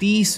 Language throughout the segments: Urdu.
30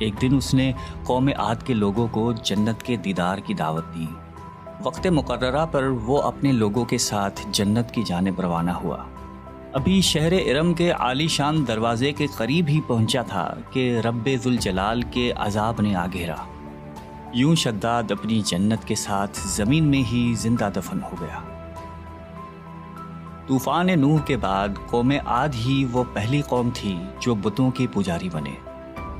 ایک دن اس نے قوم عاد کے لوگوں کو جنت کے دیدار کی دعوت دی۔ وقت مقررہ پر وہ اپنے لوگوں کے ساتھ جنت کی جانب روانہ ہوا۔ ابھی شہر ارم کے عالی شان دروازے کے قریب ہی پہنچا تھا کہ رب ذوالجلال کے عذاب نے آ گھیرا۔ یوں شداد اپنی جنت کے ساتھ زمین میں ہی زندہ دفن ہو گیا۔ طوفان نوح کے بعد قوم عاد ہی وہ پہلی قوم تھی جو بتوں کے پجاری بنے۔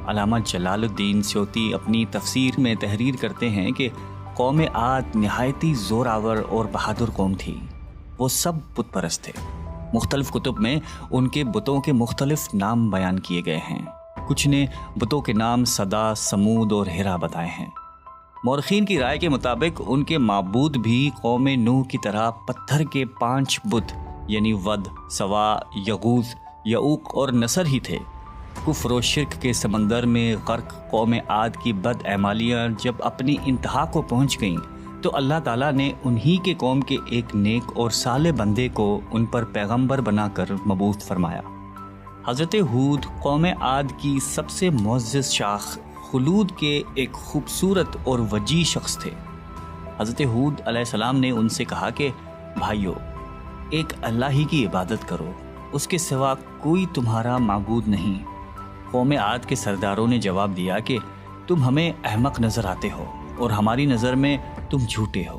علامہ جلال الدین سیوطی اپنی تفسیر میں تحریر کرتے ہیں کہ قوم عاد نہایتی زوراور اور بہادر قوم تھی۔ وہ سب بت پرست تھے۔ مختلف کتب میں ان کے بتوں کے مختلف نام بیان کیے گئے ہیں۔ کچھ نے بتوں کے نام صدا، سمود اور ہرا بتائے ہیں۔ مورخین کی رائے کے مطابق ان کے معبود بھی قوم نوح کی طرح پتھر کے 5 بت یعنی ود، سوا، یغوث، یعوق اور نصر ہی تھے۔ کفر و شرک کے سمندر میں غرق قوم عاد کی بد اعمالیاں جب اپنی انتہا کو پہنچ گئیں تو اللہ تعالیٰ نے انہی کے قوم کے ایک نیک اور صالح بندے کو ان پر پیغمبر بنا کر مبعوث فرمایا۔ حضرت ہود قوم عاد کی سب سے معزز شاخ خلود کے ایک خوبصورت اور وجیح شخص تھے۔ حضرت ہود علیہ السلام نے ان سے کہا کہ بھائیو، ایک اللہ ہی کی عبادت کرو، اس کے سوا کوئی تمہارا معبود نہیں۔ قوم عاد کے سرداروں نے جواب دیا کہ تم ہمیں احمق نظر آتے ہو اور ہماری نظر میں تم جھوٹے ہو۔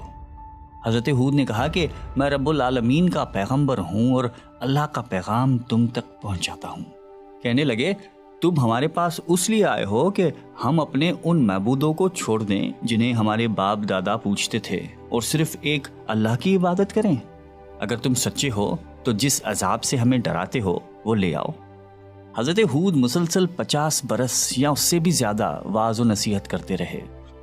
حضرت ہود نے کہا کہ میں رب العالمین کا پیغمبر ہوں اور اللہ کا پیغام تم تک پہنچاتا ہوں۔ کہنے لگے تم ہمارے پاس اس لیے آئے ہو کہ ہم اپنے ان معبودوں کو چھوڑ دیں جنہیں ہمارے باپ دادا پوجتے تھے اور صرف ایک اللہ کی عبادت کریں؟ اگر تم سچے ہو تو جس عذاب سے ہمیں ڈراتے ہو وہ لے آؤ۔ حضرت ہود مسلسل 50 برس یا اس سے بھی زیادہ واعظ و نصیحت کرتے رہے۔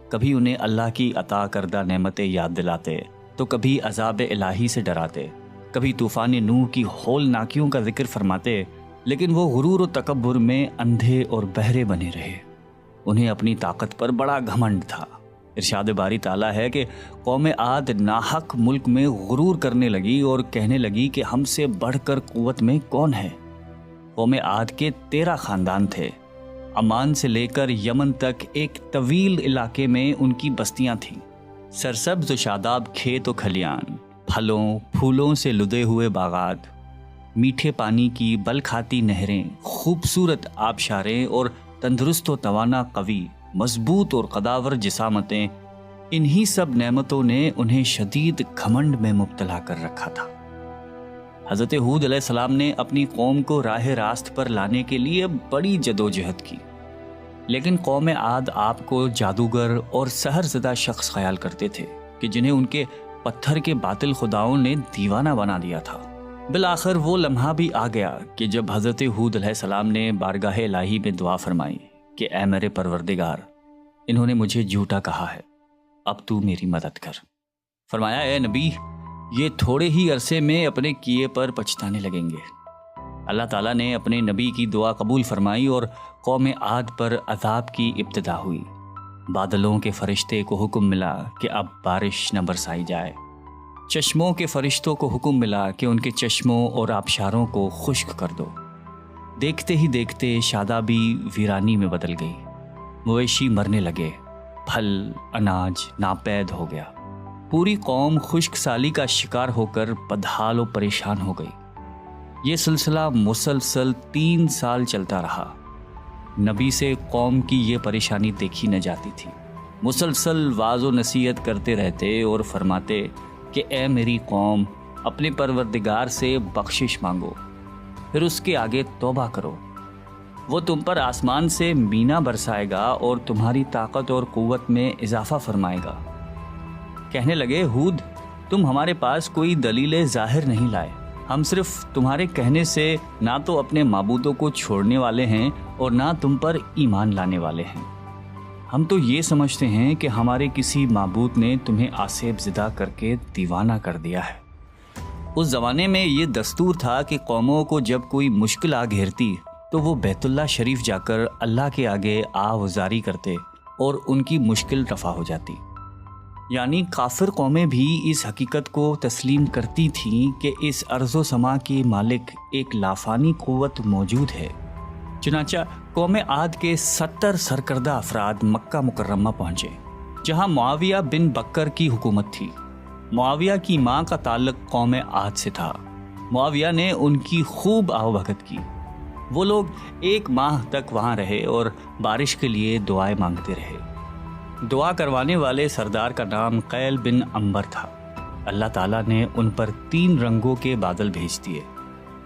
کبھی انہیں اللہ کی عطا کردہ نعمتیں یاد دلاتے تو کبھی عذاب الہی سے ڈراتے، کبھی طوفان نوح کی ہولناکیوں کا ذکر فرماتے، لیکن وہ غرور و تکبر میں اندھے اور بہرے بنے رہے۔ انہیں اپنی طاقت پر بڑا گھمنڈ تھا۔ ارشاد باری تعالیٰ ہے کہ قوم عاد ناحق ملک میں غرور کرنے لگی اور کہنے لگی کہ ہم سے بڑھ کر قوت میں کون ہے۔ قوم عاد کے 13 خاندان تھے۔ عمان سے لے کر یمن تک ایک طویل علاقے میں ان کی بستیاں تھیں۔ سرسبز و شاداب کھیت و کھلیان، پھلوں پھولوں سے لدے ہوئے باغات، میٹھے پانی کی بل کھاتی نہریں، خوبصورت آبشاریں اور تندرست و توانا قوی، مضبوط اور قداور جسامتیں، انہی سب نعمتوں نے انہیں شدید گھمنڈ میں مبتلا کر رکھا تھا۔ حضرت ہود علیہ السلام نے اپنی قوم کو راہ راست پر لانے کے لیے بڑی جدوجہد کی، لیکن قوم عاد آپ کو جادوگر اور سحر زدہ شخص خیال کرتے تھے کہ جنہیں ان کے پتھر کے باطل خداؤں نے دیوانہ بنا دیا تھا۔ بالآخر وہ لمحہ بھی آ گیا کہ جب حضرت ہود علیہ السلام نے بارگاہ الہی میں دعا فرمائی کہ اے میرے پروردگار، انہوں نے مجھے جھوٹا کہا ہے، اب تو میری مدد کر۔ فرمایا اے نبی، یہ تھوڑے ہی عرصے میں اپنے کیے پر پچھتانے لگیں گے۔ اللہ تعالیٰ نے اپنے نبی کی دعا قبول فرمائی اور قوم عاد پر عذاب کی ابتدا ہوئی۔ بادلوں کے فرشتے کو حکم ملا کہ اب بارش نہ برسائی جائے۔ چشموں کے فرشتوں کو حکم ملا کہ ان کے چشموں اور آبشاروں کو خشک کر دو۔ دیکھتے ہی دیکھتے شادابی ویرانی میں بدل گئی، مویشی مرنے لگے، پھل اناج ناپید ہو گیا۔ پوری قوم خشک سالی کا شکار ہو کر بدحال و پریشان ہو گئی۔ یہ سلسلہ مسلسل 3 سال چلتا رہا۔ نبی سے قوم کی یہ پریشانی دیکھی نہ جاتی تھی۔ مسلسل واعظ و نصیحت کرتے رہتے اور فرماتے کہ اے میری قوم، اپنے پروردگار سے بخشش مانگو، پھر اس کے آگے توبہ کرو، وہ تم پر آسمان سے مینا برسائے گا اور تمہاری طاقت اور قوت میں اضافہ فرمائے گا۔ کہنے لگے ہود، تم ہمارے پاس کوئی دلیل ظاہر نہیں لائے، ہم صرف تمہارے کہنے سے نہ تو اپنے معبودوں کو چھوڑنے والے ہیں اور نہ تم پر ایمان لانے والے ہیں۔ ہم تو یہ سمجھتے ہیں کہ ہمارے کسی معبود نے تمہیں آسیب زدہ کر کے دیوانہ کر دیا ہے۔ اس زمانے میں یہ دستور تھا کہ قوموں کو جب کوئی مشکل آ گھیرتی تو وہ بیت اللہ شریف جا کر اللہ کے آگے آوازاری کرتے اور ان کی مشکل رفع ہو جاتی۔ یعنی کافر قومیں بھی اس حقیقت کو تسلیم کرتی تھیں کہ اس ارض و سما کے مالک ایک لافانی قوت موجود ہے چنانچہ قوم عاد کے 70 سرکردہ افراد مکہ مکرمہ پہنچے، جہاں معاویہ بن بکر کی حکومت تھی۔ معاویہ کی ماں کا تعلق قوم عاد سے تھا۔ معاویہ نے ان کی خوب آوبھگت کی۔ وہ لوگ 1 ماہ تک وہاں رہے اور بارش کے لیے دعائیں مانگتے رہے۔ دعا کروانے والے سردار کا نام قیل بن عنبر تھا۔ اللہ تعالیٰ نے ان پر 3 رنگوں کے بادل بھیج دیے،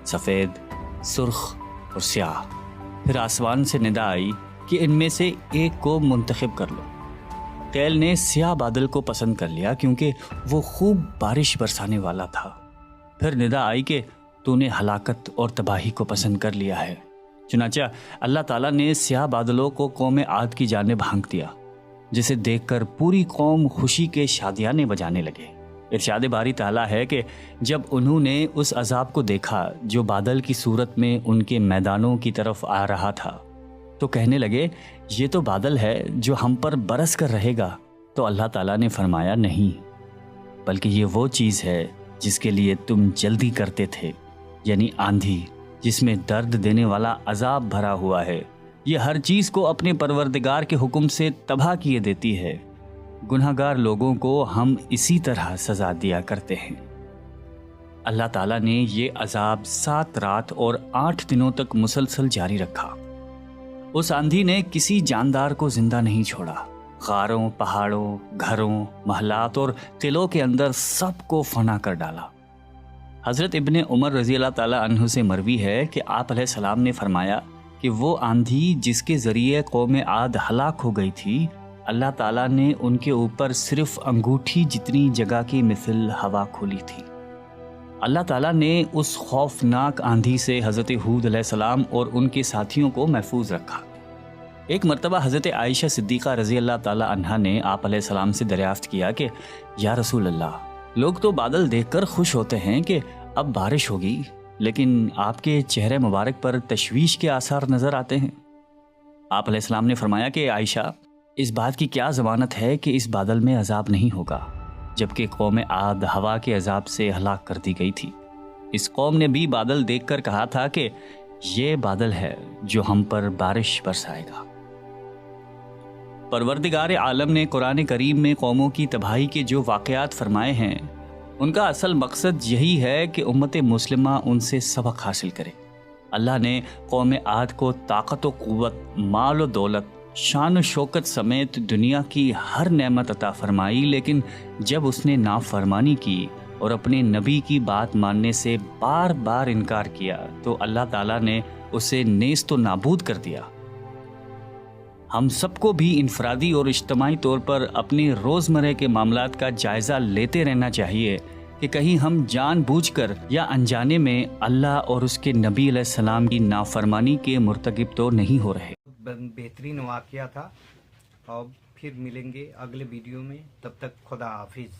سفید، سرخ اور سیاہ۔ پھر آسمان سے ندا آئی کہ ان میں سے ایک کو منتخب کر لو۔ قیل نے سیاہ بادل کو پسند کر لیا کیونکہ وہ خوب بارش برسانے والا تھا۔ پھر ندا آئی کہ تو نے ہلاکت اور تباہی کو پسند کر لیا ہے۔ چنانچہ اللہ تعالیٰ نے سیاہ بادلوں کو قوم عاد کی جانب ہانک دیا، جسے دیکھ کر پوری قوم خوشی کے شادیانے بجانے لگے۔ ارشاد باری تعالیٰ ہے کہ جب انہوں نے اس عذاب کو دیکھا جو بادل کی صورت میں ان کے میدانوں کی طرف آ رہا تھا، تو کہنے لگے یہ تو بادل ہے جو ہم پر برس کر رہے گا۔ تو اللہ تعالیٰ نے فرمایا نہیں، بلکہ یہ وہ چیز ہے جس کے لیے تم جلدی کرتے تھے، یعنی آندھی جس میں درد دینے والا عذاب بھرا ہوا ہے۔ یہ ہر چیز کو اپنے پروردگار کے حکم سے تباہ کیے دیتی ہے۔ گناہگار لوگوں کو ہم اسی طرح سزا دیا کرتے ہیں۔ اللہ تعالیٰ نے یہ عذاب 7 رات اور 8 دنوں تک مسلسل جاری رکھا۔ اس آندھی نے کسی جاندار کو زندہ نہیں چھوڑا۔ غاروں، پہاڑوں، گھروں، محلات اور قلعوں کے اندر سب کو فنا کر ڈالا۔ حضرت ابن عمر رضی اللہ تعالیٰ عنہ سے مروی ہے کہ آپ علیہ السلام نے فرمایا کہ وہ آندھی جس کے ذریعے قوم عاد ہلاک ہو گئی تھی، اللہ تعالیٰ نے ان کے اوپر صرف انگوٹھی جتنی جگہ کی مثل ہوا کھولی تھی۔ اللہ تعالیٰ نے اس خوفناک آندھی سے حضرت ہود علیہ السلام اور ان کے ساتھیوں کو محفوظ رکھا۔ ایک مرتبہ حضرت عائشہ صدیقہ رضی اللہ تعالیٰ عنہا نے آپ علیہ السلام سے دریافت کیا کہ یا رسول اللہ، لوگ تو بادل دیکھ کر خوش ہوتے ہیں کہ اب بارش ہوگی، لیکن آپ کے چہرے مبارک پر تشویش کے آثار نظر آتے ہیں۔ آپ علیہ السلام نے فرمایا کہ عائشہ، اس بات کی کیا ضمانت ہے کہ اس بادل میں عذاب نہیں ہوگا، جبکہ قوم عاد ہوا کے عذاب سے ہلاک کر دی گئی تھی۔ اس قوم نے بھی بادل دیکھ کر کہا تھا کہ یہ بادل ہے جو ہم پر بارش برسائے گا۔ پروردگار عالم نے قرآن کریم میں قوموں کی تباہی کے جو واقعات فرمائے ہیں، ان کا اصل مقصد یہی ہے کہ امت مسلمہ ان سے سبق حاصل کرے۔ اللہ نے قوم عاد کو طاقت و قوت، مال و دولت، شان و شوکت سمیت دنیا کی ہر نعمت عطا فرمائی، لیکن جب اس نے نافرمانی کی اور اپنے نبی کی بات ماننے سے بار بار انکار کیا تو اللہ تعالیٰ نے اسے نیست و نابود کر دیا۔ ہم سب کو بھی انفرادی اور اجتماعی طور پر اپنے روزمرہ کے معاملات کا جائزہ لیتے رہنا چاہیے کہ کہیں ہم جان بوجھ کر یا انجانے میں اللہ اور اس کے نبی علیہ السلام کی نافرمانی کے مرتکب تو نہیں ہو رہے۔ بہترین واقعہ تھا، اور پھر ملیں گے اگلے ویڈیو میں۔ تب تک خدا حافظ۔